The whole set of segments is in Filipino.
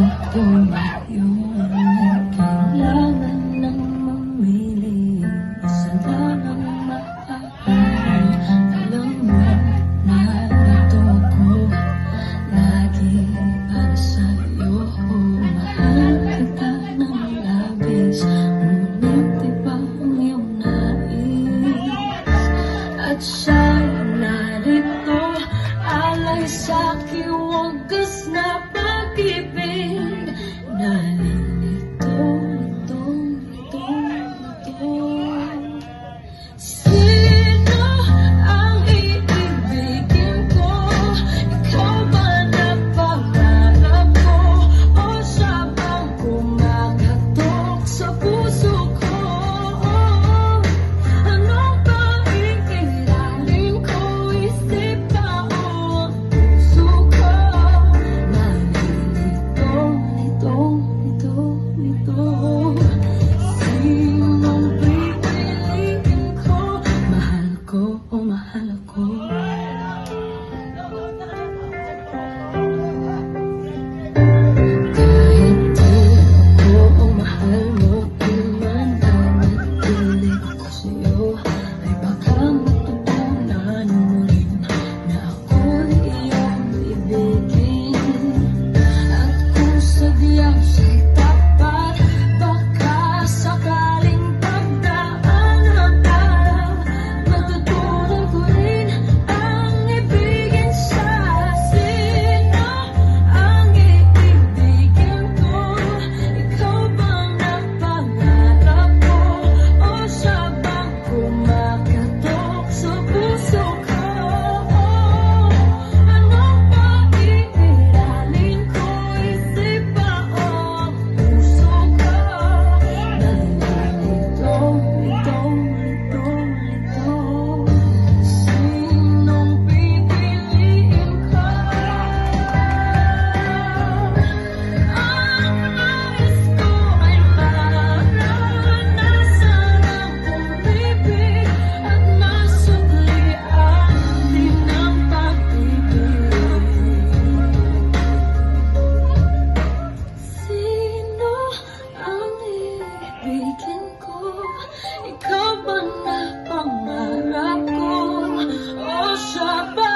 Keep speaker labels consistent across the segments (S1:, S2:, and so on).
S1: tumayo. Kailangan nang mamili, isa lang ang maaaring. Alam mo na ito ko lagi para sa'yo. Mahal kita ng labis, ngunit iba ang iyong nais. At siya'y narito, alay sa'king wagas na pag-ibig. Nalilito, sino ang iibigin ko? Ikaw ba na pangarap ko? O siya bang kumakatok sa puso ko? Anong pag-iiralin ko? Isip ba o ang puso ko? Nalilito, sinong pipiliin ko? Mahal ko o mahal ako? Kahit di ako ang mahal mo, di man nanatili ako sa'yo, ay baka matutunan mo rin na ako'y iyong ibigin. At kung sadyang siya'y tapat, baka sakaling pagdaan ang araw, matutunan ko rin ang ibigin siya. Sino ang iibigin ko? Ikaw bang napangarap ko? O siya bang kumakatok sa puso ko? Anong pag-iiralin ko? Isip ba o ang puso ko? Nalilito, sinong pipiliin ko? Ang nais ko ay maranasan ang pumibig at masuklian din ang pag-ibig. Sino ang iibigin ko? Ikaw ba na pangarap ko? O siya ba?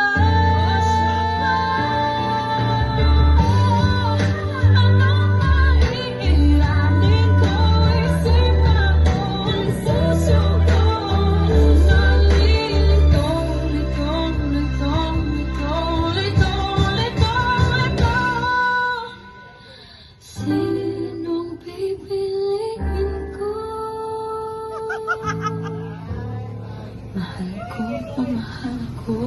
S1: Anong maiiralin ko? Isip ba o ang puso ko? Nalilito, sinong pipiliin ko? Mahal ko o mahal ako?